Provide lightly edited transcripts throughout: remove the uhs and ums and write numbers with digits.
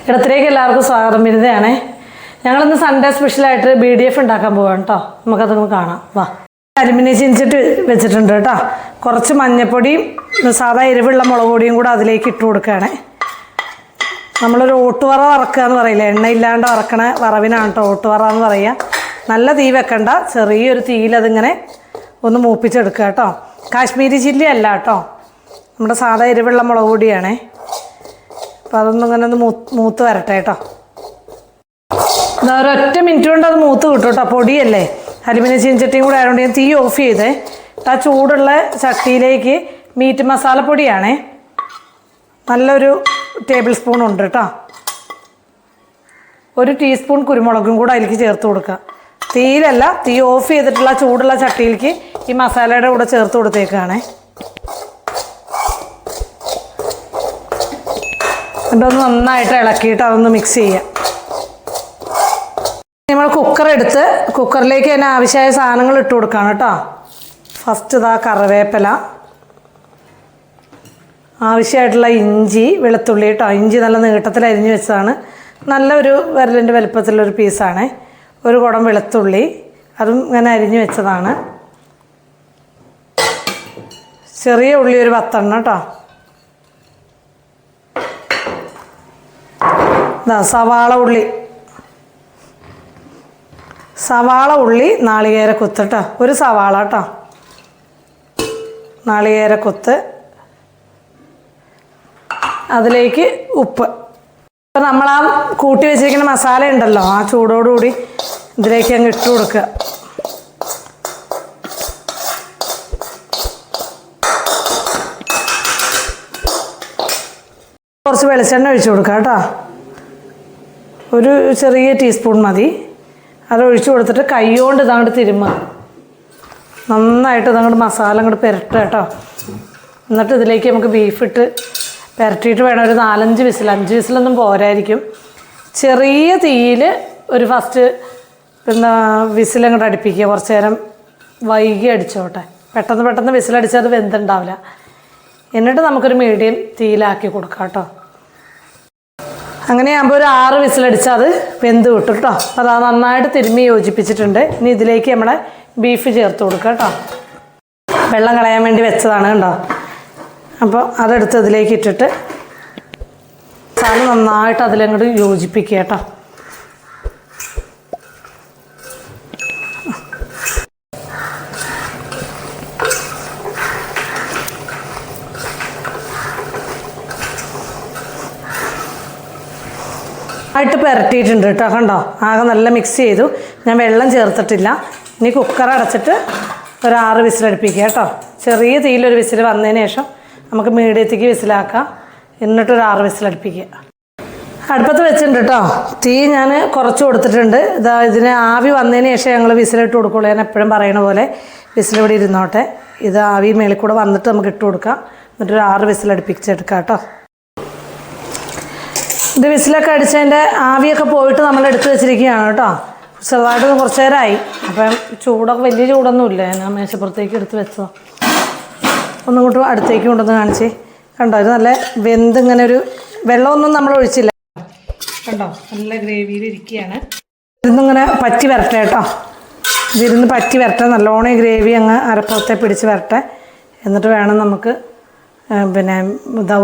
ഇടത്തിലേക്ക് എല്ലാവർക്കും സ്വാഗതം. വിരുദ്ധയാണേ. ഞങ്ങളിന്ന് സൺഡേ സ്പെഷ്യലായിട്ട് BDF ഉണ്ടാക്കാൻ പോവാണ് കേട്ടോ. നമുക്കതൊന്ന് കാണാം. വാ. അലുമിനിയം ചീനിച്ചിട്ട് വെച്ചിട്ടുണ്ട് കേട്ടോ. കുറച്ച് മഞ്ഞൾപ്പൊടിയും സാധാ എരിവുള്ള മുളക് പൊടിയും കൂടെ അതിലേക്ക് ഇട്ട് കൊടുക്കുകയാണേ. നമ്മളൊരു ഓട്ടുവറ വറക്കുക എന്ന് പറയില്ലേ, എണ്ണയില്ലാണ്ട് വറക്കണ വറവിനാണ് കേട്ടോ ഓട്ടുവറ എന്ന് പറയുക. നല്ല തീ വെക്കണ്ട, ചെറിയൊരു തീയിലതിങ്ങനെ ഒന്ന് മൂപ്പിച്ചെടുക്കുക കേട്ടോ. കാശ്മീരി ചില്ലി അല്ല കേട്ടോ, നമ്മുടെ സാധാ എരിവുള്ള മുളക് പൊടിയാണേ. അപ്പോൾ അതൊന്നും ഇങ്ങനെ ഒന്ന് മൂത്ത് വരട്ടെ കേട്ടോ. ഒരൊറ്റ മിനിറ്റ് കൊണ്ട് അത് മൂത്ത് കിട്ടും കേട്ടോ. പൊടിയല്ലേ, അലുമിനിയം ചീനച്ചട്ടിയും കൂടെ ആയതുകൊണ്ട് ഞാൻ തീ ഓഫ് ചെയ്തേ. ആ ചൂടുള്ള ചട്ടിയിലേക്ക് മീറ്റ് മസാലപ്പൊടിയാണേ, നല്ലൊരു ടേബിൾ സ്പൂൺ ഉണ്ട് കേട്ടോ. 1 ടീസ്പൂൺ കുരുമുളകും കൂടെ അതിലേക്ക് ചേർത്ത് കൊടുക്കുക. തീയിലല്ല, തീ ഓഫ് ചെയ്തിട്ടുള്ള ചൂടുള്ള ചട്ടിയിലേക്ക് ഈ മസാലയുടെ കൂടെ ചേർത്ത് കൊടുത്തേക്കാണേ. എന്നിട്ടൊന്ന് നന്നായിട്ട് ഇളക്കിയിട്ട് അതൊന്ന് മിക്സ് ചെയ്യാം. നമ്മൾ കുക്കർ എടുത്ത് കുക്കറിലേക്ക് തന്നെ ആവശ്യമായ സാധനങ്ങൾ ഇട്ട് കൊടുക്കുകയാണ് കേട്ടോ. ഫസ്റ്റ് ഇതാ കറിവേപ്പില, ആവശ്യമായിട്ടുള്ള ഇഞ്ചി വെളുത്തുള്ളി കേട്ടോ. ഇഞ്ചി നല്ല നീട്ടത്തിൽ അരിഞ്ഞ് വെച്ചതാണ്, നല്ലൊരു വിരലിൻ്റെ വലുപ്പത്തിലൊരു പീസാണ്. 1 കുടം വെളുത്തുള്ളി, അതും ഇങ്ങനെ അരിഞ്ഞ് വെച്ചതാണ്. ചെറിയ ഉള്ളി ഒരു 10 എണ്ണം കേട്ടോ. സവാള ഉള്ളി നാളികേരക്കൊത്ത് കേട്ടോ. 1 സവാള കേട്ടോ, നാളികേരക്കൊത്ത്. അതിലേക്ക് ഉപ്പ്. അപ്പോൾ നമ്മൾ ആ കൂട്ടി വെച്ചിരിക്കുന്ന മസാല ഉണ്ടല്ലോ, ആ ചൂടോടുകൂടി ഇതിലേക്ക് അങ്ങ് ഇട്ട് കൊടുക്കുക. കുറച്ച് വെളിച്ചെണ്ണ ഒഴിച്ചു കൊടുക്കുക കേട്ടോ. 1 ചെറിയ ടീസ്പൂൺ മതി. അത് ഒഴിച്ചു കൊടുത്തിട്ട് കൈ കൊണ്ട് ഇതങ്ങോട്ട് തിരുമ്മുക. നന്നായിട്ട് ഇതങ്ങോട്ട് മസാല അങ്ങോട്ട് പുരട്ടുക കേട്ടോ. എന്നിട്ട് ഇതിലേക്ക് നമുക്ക് ബീഫിട്ട് പുരട്ടിയിട്ട് വേണം ഒരു 4-5 വിസിൽ. 5 വിസിലൊന്നും പോരായിരിക്കും. ചെറിയ തീയിൽ ഒരു ഫസ്റ്റ് വിസിലങ്ങോട്ട് അടുപ്പിക്കുക. കുറച്ച് നേരം വൈകി അടിച്ചോട്ടെ. പെട്ടെന്ന് വിസിലടിച്ചാൽ അത് വെന്തുണ്ടാവില്ല. എന്നിട്ട് നമുക്കൊരു മീഡിയം തീയിലാക്കി കൊടുക്കാം കേട്ടോ. അങ്ങനെയാകുമ്പോൾ ഒരു 6 വിസിലടിച്ചാൽ അത് വെന്ത് കിട്ടും കേട്ടോ. അത് നന്നായിട്ട് തിരുമ്മി യോജിപ്പിച്ചിട്ടുണ്ട്. ഇനി ഇതിലേക്ക് നമ്മളെ ബീഫ് ചേർത്ത് കൊടുക്കുക കേട്ടോ. വെള്ളം കളയാൻ വേണ്ടി വെച്ചതാണ് കേട്ടോ. അപ്പോൾ അതെടുത്ത് ഇതിലേക്ക് ഇട്ടിട്ട് മസാല നന്നായിട്ട് അതിലങ്ങോട്ട് യോജിപ്പിക്കുക കേട്ടോ. ആയിട്ട് പുരട്ടിയിട്ടുണ്ട് കേട്ടോ. കണ്ടോ, ആകെ നല്ല മിക്സ് ചെയ്തു. ഞാൻ വെള്ളം ചേർത്തിട്ടില്ല. ഇനി കുക്കർ അടച്ചിട്ട് ഒരു 6 വിസിലടുപ്പിക്കുക കേട്ടോ. ചെറിയ തീയിലൊരു വിസിൽ വന്നതിന് ശേഷം നമുക്ക് മീഡിയത്തേക്ക് വിസിലാക്കാം. എന്നിട്ടൊരു 6 വിസിലടുപ്പിക്കുക. അടുപ്പത്ത് വെച്ചിട്ടുണ്ട് കേട്ടോ. തീ ഞാൻ കുറച്ച് കൊടുത്തിട്ടുണ്ട്. ഇതിന് ആവി വന്നതിന് ശേഷം ഞങ്ങൾ വിസിലിട്ട് കൊടുക്കുള്ളൂ. ഞാൻ എപ്പോഴും പറയണ പോലെ വിസിലിവിടെ ഇരുന്നോട്ടെ. ഇത് ആവി മേളിൽ കൂടെ വന്നിട്ട് നമുക്ക് ഇട്ട് കൊടുക്കാം. എന്നിട്ടൊരു 6 വിസിലടുപ്പിച്ചെടുക്കാം കേട്ടോ. ഇത് വിസിലൊക്കെ അടിച്ചതിൻ്റെ ആവിയൊക്കെ പോയിട്ട് നമ്മൾ എടുത്ത് വെച്ചിരിക്കുകയാണ് കേട്ടോ. ചെറുതായിട്ട് കുറച്ച് നേരമായി. അപ്പം ചൂടൊക്കെ വലിയ ചൂടൊന്നുമില്ല. ഞാൻ മേശപ്പുറത്തേക്ക് എടുത്ത് വെച്ചോ. ഒന്നും കൂട്ടും അടുത്തേക്ക് കൊണ്ടുവന്ന് കാണിച്ചേ. കണ്ടോ, ഇത് നല്ല വെന്ത് ഇങ്ങനെ ഒരു വെള്ളമൊന്നും നമ്മൾ ഒഴിച്ചില്ല. കണ്ടോ, നല്ല ഗ്രേവിയിലിരിക്കുകയാണ്. ഇതിന്നിങ്ങനെ പറ്റി വരട്ടെ കേട്ടോ. ഇതിരുന്ന് പറ്റി വരട്ടെ. നല്ലോണം ഗ്രേവി അങ്ങ് അരപ്പുറത്തെ പിടിച്ച് വരട്ടെ. എന്നിട്ട് വേണം നമുക്ക്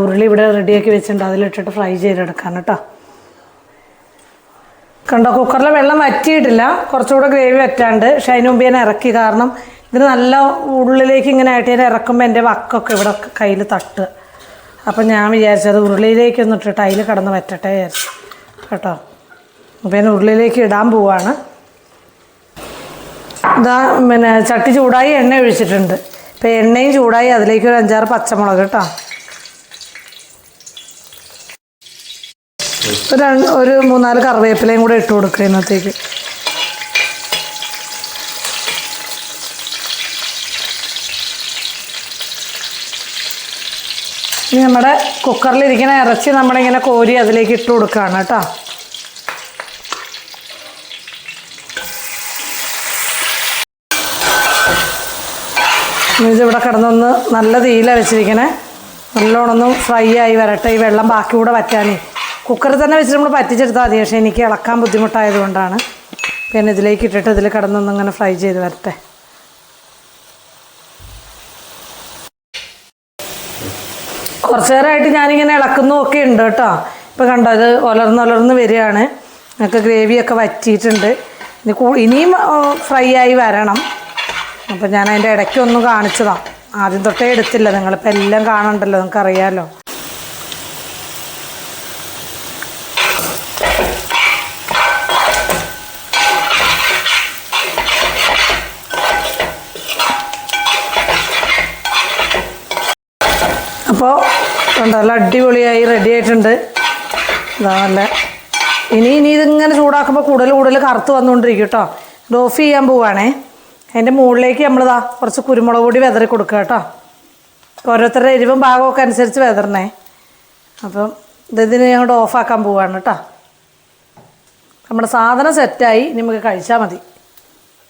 ഉരുളി ഇവിടെ റെഡിയാക്കി വെച്ചിട്ടുണ്ട്, അതിലിട്ടിട്ട് ഫ്രൈ ചെയ്തെടുക്കാൻ കേട്ടോ. കണ്ടോ, കുക്കറിലെ വെള്ളം വറ്റിയിട്ടില്ല, കുറച്ചുകൂടെ ഗ്രേവി വറ്റാണ്ട്. പക്ഷേ അതിന് മുമ്പ് ഞാൻ ഇറക്കി. കാരണം ഇതിന് നല്ല ഉള്ളിലേക്ക് ഇങ്ങനെ ആയിട്ട് ഞാൻ ഇറക്കുമ്പോൾ എൻ്റെ വക്കൊക്കെ ഇവിടെ കയ്യിൽ തട്ടുക. അപ്പം ഞാൻ വിചാരിച്ചത് ഉരുളിയിലേക്കൊന്നും ഇട്ടിട്ട് അതിൽ കിടന്ന് വറ്റട്ടെ വിചാരിച്ചു കേട്ടോ. അപ്പോൾ ഞാൻ ഉരുളിയിലേക്ക് ഇടാൻ പോവാണ്. ഇതാ ചട്ടി ചൂടായി, എണ്ണ ഒഴിച്ചിട്ടുണ്ട്. ഇപ്പോൾ എണ്ണയും ചൂടായി, അതിലേക്ക് ഒരു 5-6 പച്ചമുളക് കേട്ടോ. ഒരു 3-4 കറിവേപ്പിലയും കൂടെ ഇട്ട് കൊടുക്കുക ഇന്നത്തേക്ക്. ഇനി നമ്മുടെ കുക്കറിലിരിക്കുന്ന ഇറച്ചി നമ്മളിങ്ങനെ കോരി അതിലേക്ക് ഇട്ട് കൊടുക്കുകയാണ് കേട്ടോ. ഇതിവിടെ കിടന്നൊന്ന് നല്ല തീയിലാണ് വെച്ചിരിക്കണേ. നല്ലോണം ഫ്രൈ ആയി വരട്ടെ. ഈ വെള്ളം ബാക്കി കൂടെ വറ്റാനേ കുക്കറിൽ തന്നെ വെച്ചിട്ട് നമ്മൾ പറ്റിച്ചെടുത്താൽ മതി. പക്ഷേ എനിക്ക് ഇളക്കാൻ ബുദ്ധിമുട്ടായതുകൊണ്ടാണ് പിന്നെ ഇതിലേക്ക് ഇട്ടിട്ട് ഇതിൽ കിടന്നൊന്നിങ്ങനെ ഫ്രൈ ചെയ്ത് വരട്ടെ. കുറച്ച് നേരമായിട്ട് ഞാനിങ്ങനെ ഇളക്കുന്നതൊക്കെ ഉണ്ട് കേട്ടോ. ഇപ്പോൾ കണ്ടോ ഇത് ഒലർന്ന് വരികയാണ്. ഞങ്ങൾക്ക് ഗ്രേവിയൊക്കെ വറ്റിയിട്ടുണ്ട്. ഇനിയും ഫ്രൈ ആയി വരണം. അപ്പം ഞാൻ അതിൻ്റെ ഇടയ്ക്കൊന്നും കാണിച്ചതാണ്. ആദ്യം തൊട്ടേ എടുത്തില്ല. നിങ്ങളിപ്പോൾ എല്ലാം കാണണ്ടല്ലോ, നിങ്ങൾക്കറിയാമല്ലോ. അപ്പോൾ നല്ല അടിപൊളിയായി റെഡി ആയിട്ടുണ്ട്. ഇതാ നല്ല ഇനി ഇതിങ്ങനെ ചൂടാക്കുമ്പോൾ കൂടുതൽ കറുത്ത് വന്നുകൊണ്ടിരിക്കും കേട്ടോ. ഇത് ഓഫ് ചെയ്യാൻ പോവുകയാണേ. അതിൻ്റെ മുകളിലേക്ക് നമ്മളിതാ കുറച്ച് കുരുമുളക് പൊടി വിതറി കൊടുക്കുക കേട്ടോ. ഓരോരുത്തരുടെ എരിവും ഭാഗമൊക്കെ അനുസരിച്ച് വിതറണേ. അപ്പം ഇതിന് ഞങ്ങളുടെ ഓഫാക്കാൻ പോവുകയാണ് കേട്ടോ. നമ്മുടെ സാധനം സെറ്റായി. ഇനി നമുക്ക് കഴിച്ചാൽ മതി.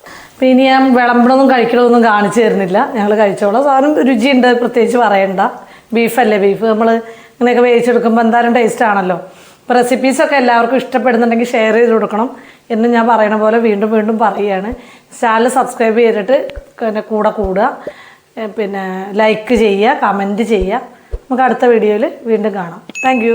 അപ്പം ഇനി ഞാൻ വിളമ്പണമൊന്നും കഴിക്കണമൊന്നും കാണിച്ചു തരുന്നില്ല. ഞങ്ങൾ കഴിച്ചോളാം. സാധനം രുചിയുണ്ട്, പ്രത്യേകിച്ച് പറയണ്ട. ബീഫല്ലേ, ബീഫ് നമ്മൾ ഇങ്ങനെയൊക്കെ വേവിച്ചെടുക്കുമ്പോൾ എന്തായാലും ടേസ്റ്റ് ആണല്ലോ. അപ്പോൾ റെസിപ്പീസൊക്കെ എല്ലാവർക്കും ഇഷ്ടപ്പെടുന്നുണ്ടെങ്കിൽ ഷെയർ ചെയ്ത് കൊടുക്കണം എന്ന് ഞാൻ പറയണ പോലെ വീണ്ടും പറയുകയാണ്. ചാനൽ സബ്സ്ക്രൈബ് ചെയ്തിട്ട് പിന്നെ കൂടെ കൂടുക, പിന്നെ ലൈക്ക് ചെയ്യുക, കമൻറ്റ് ചെയ്യുക. നമുക്ക് അടുത്ത വീഡിയോയിൽ വീണ്ടും കാണാം. താങ്ക്